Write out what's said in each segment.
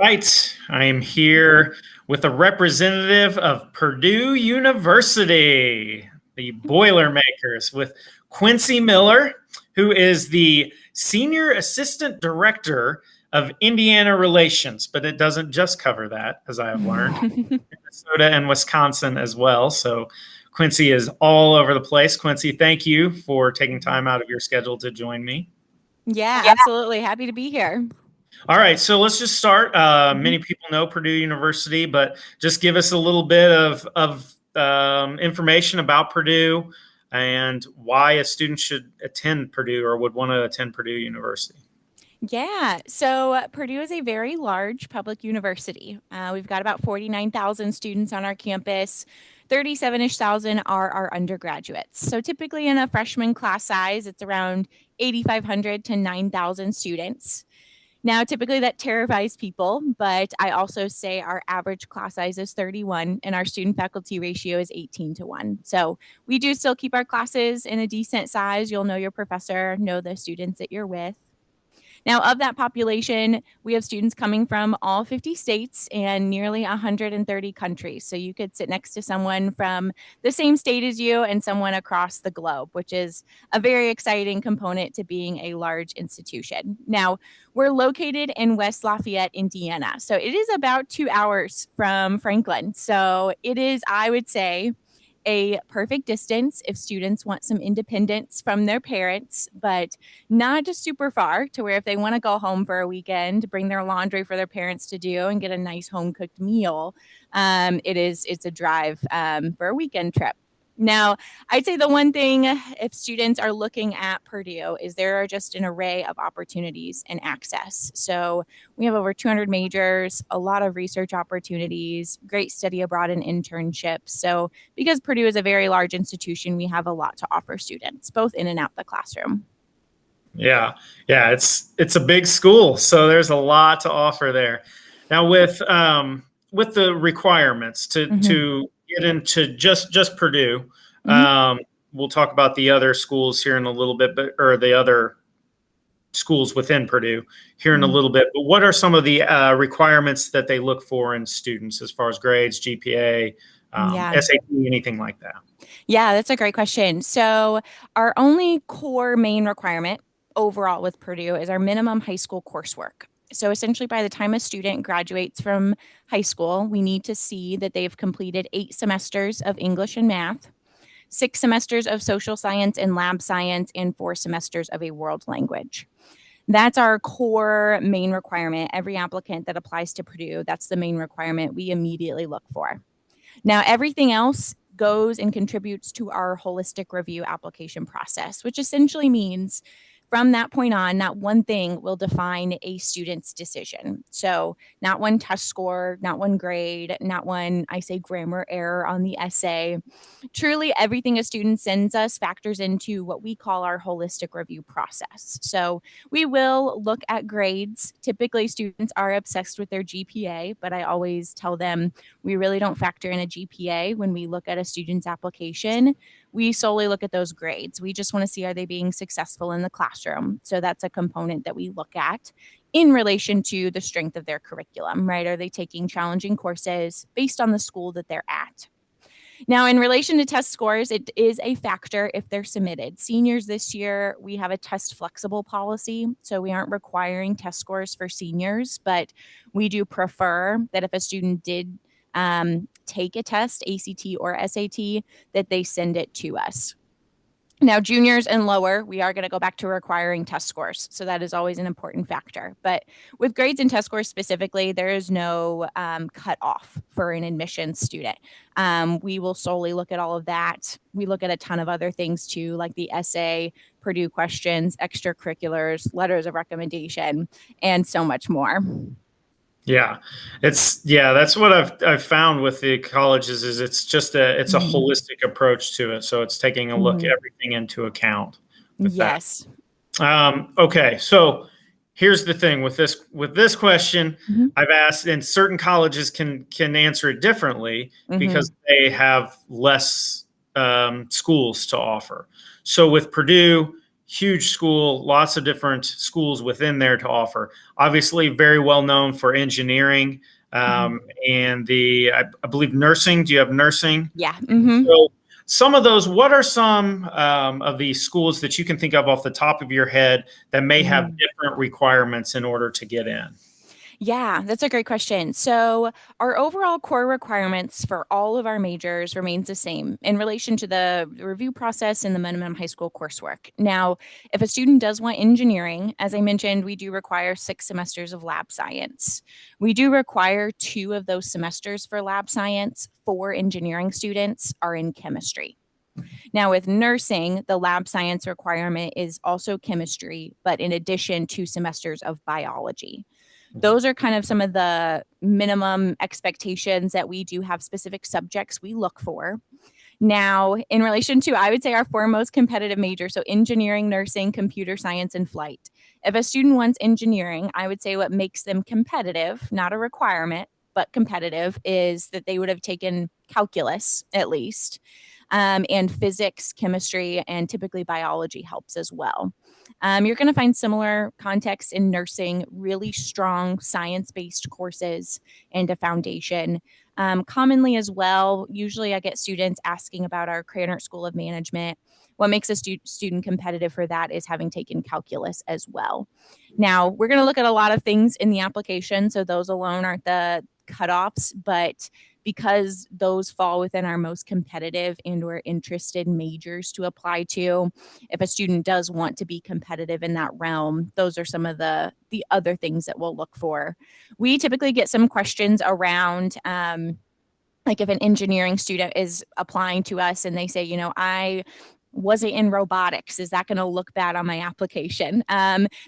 Right. I am here with a representative of Purdue University, the Boilermakers, with Quincy Miller, who is the Senior Assistant Director of Indiana Relations. But it doesn't just cover that, as I have learned, Minnesota and Wisconsin as well. So Quincy is all over the place. Quincy, thank you for taking time out of your schedule to join me. Yeah, absolutely. Happy to be here. All right, so let's just start. Many people know Purdue University, but just give us a little bit of information about Purdue and why a student should attend Purdue or would want to attend Purdue University. Yeah, so Purdue is a very large public university. We've got about 49,000 students on our campus. 37-ish thousand are our undergraduates. So typically in a freshman class size, it's around 8,500 to 9,000 students. Now, typically that terrifies people, but I also say our average class size is 31 and our student faculty ratio is 18 to 1. So we do still keep our classes in a decent size. You'll know your professor, know the students that you're with. Now, of that population, we have students coming from all 50 states and nearly 130 countries. So you could sit next to someone from the same state as you and someone across the globe, which is a very exciting component to being a large institution. Now, we're located in West Lafayette, Indiana. So it is about 2 hours from Franklin. So it is, I would say, a perfect distance if students want some independence from their parents, but not just super far to where if they want to go home for a weekend, bring their laundry for their parents to do and get a nice home cooked meal. It's a drive for a weekend trip. Now, I'd say the one thing if students are looking at Purdue is there are just an array of opportunities and access. So we have over 200 majors, a lot of research opportunities, great study abroad and internships. So because Purdue is a very large institution, we have a lot to offer students, both in and out the classroom. Yeah, it's a big school, so there's a lot to offer there. Now, with the requirements to get into just Purdue, we'll talk about the other schools here in a little bit, or the other schools within Purdue here in a little bit. But what are some of the requirements that they look for in students as far as grades, GPA, SAT, anything like that? Yeah, that's a great question. So our only core main requirement overall with Purdue is our minimum high school coursework. So essentially, by the time a student graduates from high school, we need to see that they've completed 8 semesters of English and math, 6 semesters of social science and lab science, and 4 semesters of a world language. That's our core main requirement. Every applicant that applies to Purdue, that's the main requirement we immediately look for. Now, everything else goes and contributes to our holistic review application process, which essentially means from that point on, not one thing will define a student's decision. So not one test score, not one grade, not one, I say, grammar error on the essay. Truly, everything a student sends us factors into what we call our holistic review process. So we will look at grades. Typically, students are obsessed with their GPA, but I always tell them we really don't factor in a GPA when we look at a student's application. We solely look at those grades. We just want to see, are they being successful in the classroom? So that's a component that we look at in relation to the strength of their curriculum, right? Are they taking challenging courses based on the school that they're at? Now, in relation to test scores, it is a factor if they're submitted. Seniors this year, we have a test flexible policy, so we aren't requiring test scores for seniors, but we do prefer that if a student did take a test, ACT or SAT, that they send it to us. Now, juniors and lower, we are going to go back to requiring test scores. So that is always an important factor. But with grades and test scores specifically, there is no cutoff for an admissions student. We will solely look at all of that. We look at a ton of other things too, like the essay, Purdue questions, extracurriculars, letters of recommendation, and so much more. Yeah, that's what I've found with the colleges is it's a holistic approach to it. So it's taking a look everything into account with yes. that. Okay, so here's the thing with this question, I've asked, and certain colleges can answer it differently because they have less schools to offer. So with Purdue, huge school, lots of different schools within there to offer. Obviously, very well known for engineering and I believe nursing. Do you have nursing? Yeah. So some of those, what are some of these schools that you can think of off the top of your head that may have different requirements in order to get in? Yeah, that's a great question. So, our overall core requirements for all of our majors remains the same in relation to the review process and the minimum high school coursework. Now, if a student does want engineering, as I mentioned, we do require 6 semesters of lab science. We do require 2 of those semesters for lab science. 4 engineering students are in chemistry. Now, with nursing, the lab science requirement is also chemistry, but in addition, 2 semesters of biology. Those are kind of some of the minimum expectations that we do have specific subjects we look for. Now, in relation to, I would say, our 4 most competitive majors, so engineering, nursing, computer science, and flight. If a student wants engineering, I would say what makes them competitive, not a requirement, but competitive, is that they would have taken calculus at least, and physics, chemistry, and typically biology helps as well. You're going to find similar contexts in nursing, really strong science based courses and a foundation. Commonly, as well, usually I get students asking about our Cranert School of Management. What makes a student competitive for that is having taken calculus as well. Now, we're going to look at a lot of things in the application, so those alone aren't the cutoffs, but because those fall within our most competitive and or interested majors to apply to, if a student does want to be competitive in that realm, those are some of the other things that we'll look for. We typically get some questions around like if an engineering student is applying to us and they say, I wasn't in robotics, is that going to look bad on my application?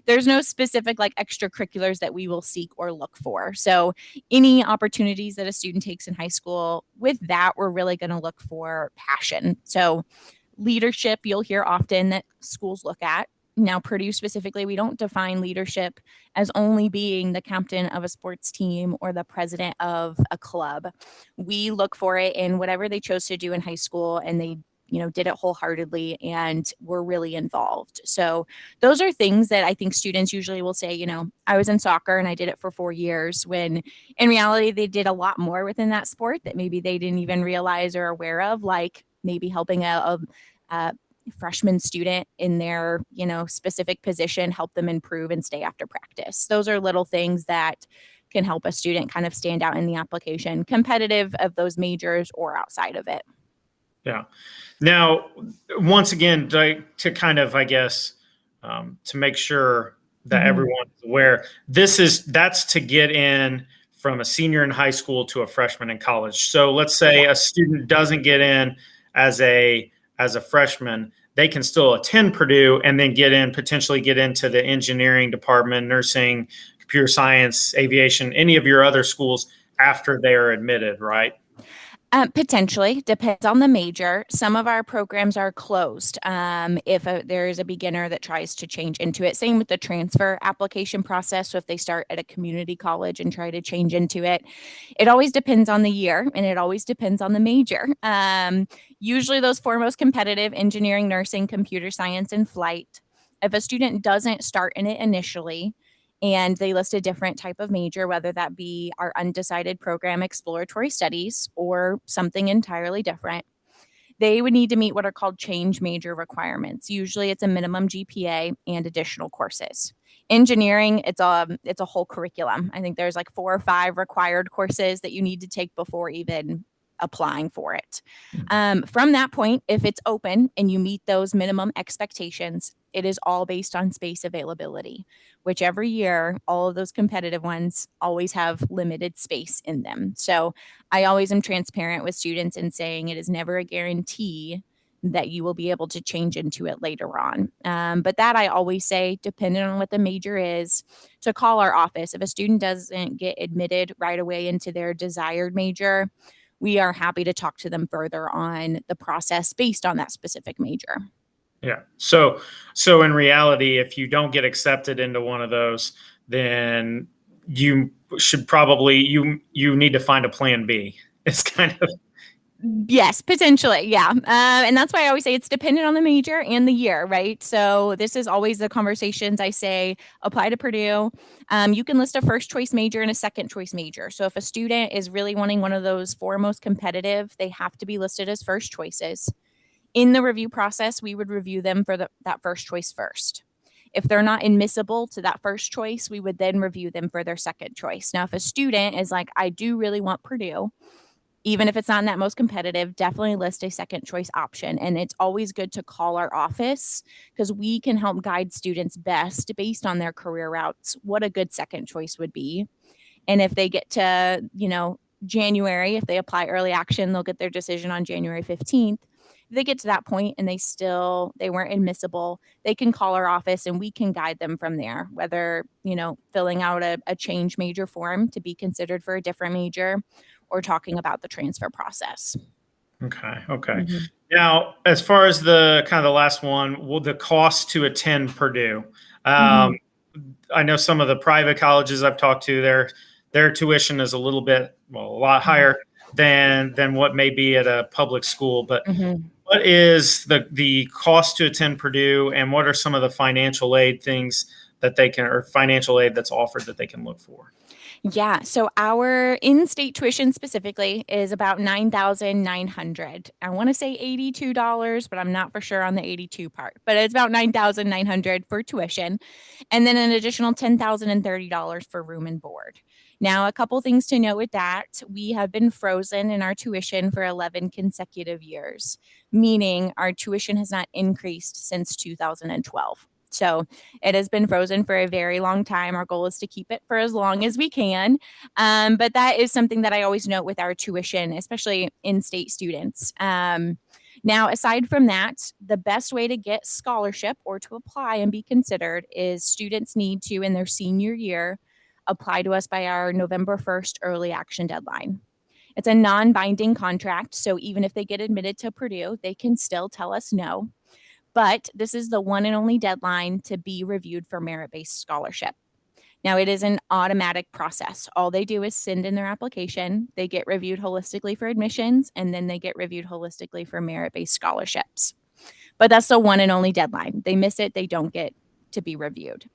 There's no specific like extracurriculars that we will seek or look for. So any opportunities that a student takes in high school, with that, we're really going to look for passion. So leadership, you'll hear often that schools look at. Now, Purdue specifically, we don't define leadership as only being the captain of a sports team or the president of a club. We look for it in whatever they chose to do in high school, and they did it wholeheartedly and were really involved. So those are things that I think students usually will say, I was in soccer and I did it for 4 years, when in reality, they did a lot more within that sport that maybe they didn't even realize or aware of, like maybe helping a freshman student in their specific position, help them improve and stay after practice. Those are little things that can help a student kind of stand out in the application, competitive of those majors or outside of it. Yeah. Now, once again, to kind of, I guess, to make sure that everyone is aware, that's to get in from a senior in high school to a freshman in college. So let's say a student doesn't get in as a freshman, they can still attend Purdue and then potentially get into the engineering department, nursing, computer science, aviation, any of your other schools after they are admitted, right? Potentially, depends on the major. Some of our programs are closed if there is a beginner that tries to change into it. Same with the transfer application process. So if they start at a community college and try to change into it, it always depends on the year and it always depends on the major. Usually those 4 most competitive: engineering, nursing, computer science, and flight. If a student doesn't start in it initially, and they list a different type of major, whether that be our undecided program, exploratory studies, or something entirely different, they would need to meet what are called change major requirements. Usually it's a minimum GPA and additional courses. Engineering, it's a whole curriculum. I think there's like 4 or 5 required courses that you need to take before even applying for it. From that point, if it's open and you meet those minimum expectations, it is all based on space availability, which every year, all of those competitive ones always have limited space in them. So I always am transparent with students in saying it is never a guarantee that you will be able to change into it later on. But that I always say, depending on what the major is, to call our office. If a student doesn't get admitted right away into their desired major, we are happy to talk to them further on the process based on that specific major. Yeah. So in reality, if you don't get accepted into one of those, then you should probably you need to find a plan B. It's kind of Yes, potentially. Yeah. And that's why I always say it's dependent on the major and the year, right? So this is always the conversations I say apply to Purdue. You can list a first choice major and a second choice major. So if a student is really wanting one of those four most competitive, they have to be listed as first choices. In the review process, we would review them for that first choice first. If they're not admissible to that first choice, we would then review them for their second choice. Now, if a student is like, I do really want Purdue, even if it's not in that most competitive, definitely list a second choice option. And it's always good to call our office because we can help guide students best based on their career routes, what a good second choice would be. And if they get to, January, if they apply early action, they'll get their decision on January 15th. If they get to that point and they weren't admissible, they can call our office and we can guide them from there, whether, filling out a change major form to be considered for a different major or talking about the transfer process. Okay. Okay. Mm-hmm. Now, as far as the kind of the last one, well, the cost to attend Purdue. Mm-hmm. I know some of the private colleges I've talked to, their tuition is a lot higher than what may be at a public school. But Mm-hmm. what is the cost to attend Purdue, and what are some of the financial aid things that or financial aid that's offered that they can look for? Yeah. So our in-state tuition specifically is about $9,900. I want to say $82, but I'm not for sure on the 82 part. But it's about $9,900 for tuition, and then an additional $10,030 for room and board. Now, a couple things to note with that: we have been frozen in our tuition for 11 consecutive years, meaning our tuition has not increased since 2012. So it has been frozen for a very long time. Our goal is to keep it for as long as we can. But that is something that I always note with our tuition, especially in-state students. Now, aside from that, the best way to get scholarship or to apply and be considered is students need to, in their senior year, apply to us by our November 1st early action deadline. It's a non-binding contract, so even if they get admitted to Purdue, they can still tell us no. But this is the one and only deadline to be reviewed for merit-based scholarship. Now, it is an automatic process. All they do is send in their application, they get reviewed holistically for admissions, and then they get reviewed holistically for merit-based scholarships. But that's the one and only deadline. They miss it, they don't get to be reviewed.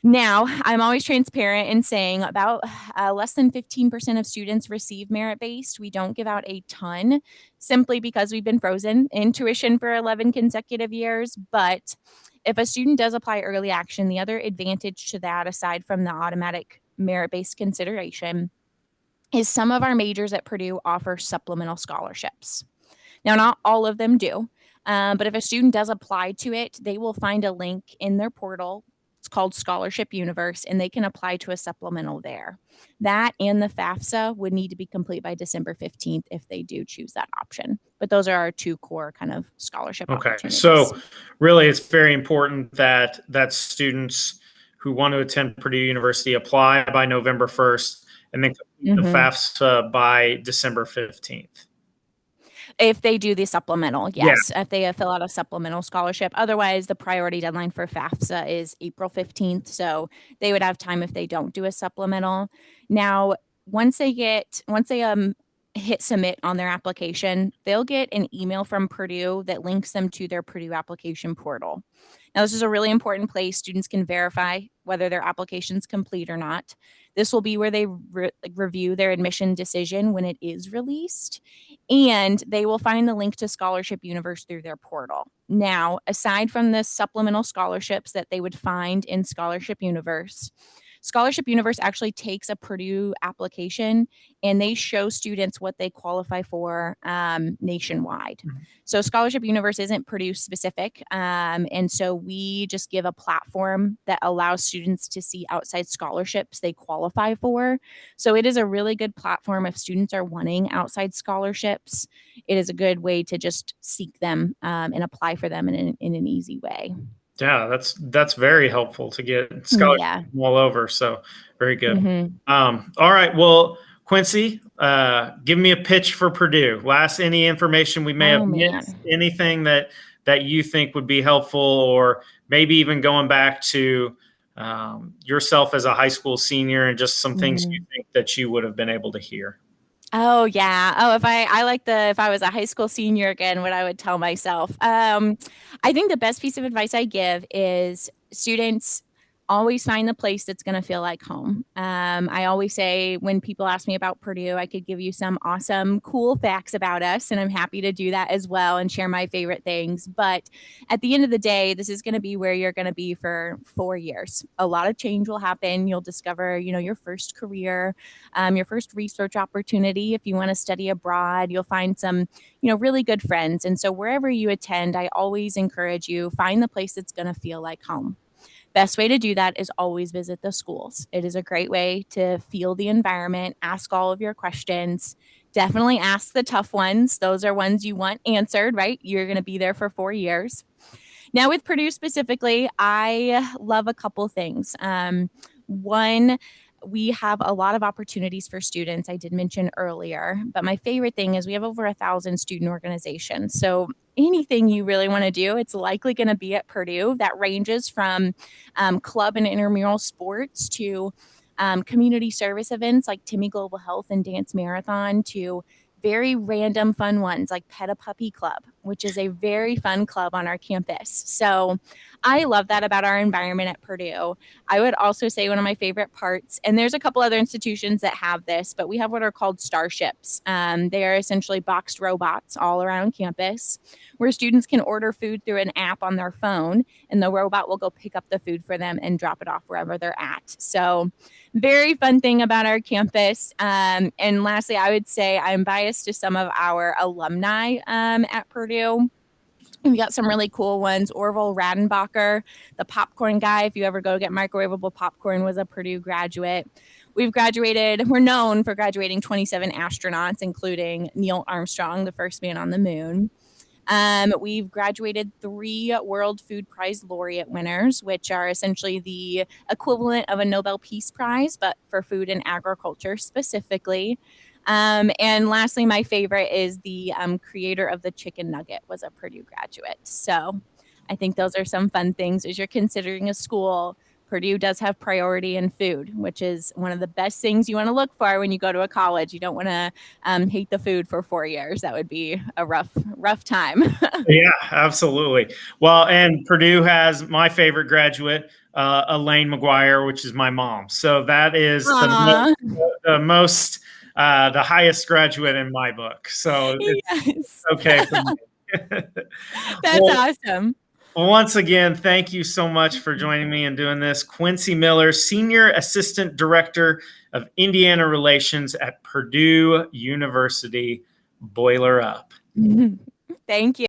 Now, I'm always transparent in saying about less than 15% of students receive merit-based. We don't give out a ton simply because we've been frozen in tuition for 11 consecutive years. But if a student does apply early action, the other advantage to that, aside from the automatic merit-based consideration, is some of our majors at Purdue offer supplemental scholarships. Now, not all of them do, but if a student does apply to it, they will find a link in their portal. It's called Scholarship Universe, and they can apply to a supplemental there. That and the FAFSA would need to be complete by December 15th if they do choose that option. But those are our two core kind of scholarship Okay. opportunities. So really, it's very important that students who want to attend Purdue University apply by November 1st and then complete the FAFSA by December 15th. If they do the supplemental, Yeah. yes. If they fill out a supplemental scholarship. Otherwise, the priority deadline for FAFSA is April 15th. So they would have time if they don't do a supplemental. Now, once they hit submit on their application, they'll get an email from Purdue that links them to their Purdue application portal. Now, this is a really important place. Students can verify whether their application's complete or not. This will be where they review their admission decision when it is released, and they will find the link to Scholarship Universe through their portal. Now, aside from the supplemental scholarships that they would find in Scholarship Universe actually takes a Purdue application and they show students what they qualify for nationwide. So Scholarship Universe isn't Purdue specific. And so we just give a platform that allows students to see outside scholarships they qualify for. So it is a really good platform if students are wanting outside scholarships. It is a good way to just seek them and apply for them in an easy way. Yeah, that's very helpful to get scholarships all over. So very good. All right. Well, Quincy, give me a pitch for Purdue. Any information we may have missed, anything that you think would be helpful, or maybe even going back to yourself as a high school senior and just some things you think that you would have been able to hear. Oh yeah. Oh, if I was a high school senior again, what I would tell myself. I think the best piece of advice I give is students always find the place that's going to feel like home. I always say when people ask me about Purdue, I could give you some awesome, cool facts about us, and I'm happy to do that as well and share my favorite things. But at the end of the day, this is going to be where you're going to be for 4 years. A lot of change will happen. You'll discover, your first career, your first research opportunity. If you want to study abroad, you'll find some, really good friends. And so wherever you attend, I always encourage you find the place that's going to feel like home. Best way to do that is always visit the schools. It is a great way to feel the environment, ask all of your questions. Definitely ask the tough ones. Those are ones you want answered, right? You're going to be there for 4 years. Now, with Purdue specifically, I love a couple things. One, we have a lot of opportunities for students, I did mention earlier, but my favorite thing is we have over 1,000 student organizations. So anything you really want to do, it's likely going to be at Purdue. That ranges from club and intramural sports to community service events like Timmy Global Health and Dance Marathon to very random fun ones like Pet a Puppy Club, which is a very fun club on our campus. So I love that about our environment at Purdue. I would also say one of my favorite parts, and there's a couple other institutions that have this, but we have what are called starships. They are essentially boxed robots all around campus where students can order food through an app on their phone, and the robot will go pick up the food for them and drop it off wherever they're at. So very fun thing about our campus. And lastly, I would say I'm biased to some of our alumni at Purdue. We got some really cool ones. Orville Radenbacher, the popcorn guy, if you ever go get microwavable popcorn, was a Purdue graduate. We're known for graduating 27 astronauts, including Neil Armstrong, the first man on the moon. We've graduated 3 World Food Prize laureate winners, which are essentially the equivalent of a Nobel Peace Prize, but for food and agriculture specifically. And lastly, my favorite is the creator of the chicken nugget was a Purdue graduate. So I think those are some fun things as you're considering a school. Purdue does have priority in food, which is one of the best things you want to look for when you go to a college. You don't want to hate the food for 4 years. That would be a rough time. Yeah, absolutely. Well, and Purdue has my favorite graduate, Elaine McGuire, which is my mom. So that is Aw, the highest graduate in my book. So it's yes, okay for me. that's Well, awesome. once again, thank you so much for joining me and doing this. Quincy Miller, Senior Assistant Director of Indiana Relations at Purdue University. Boiler up. Thank you.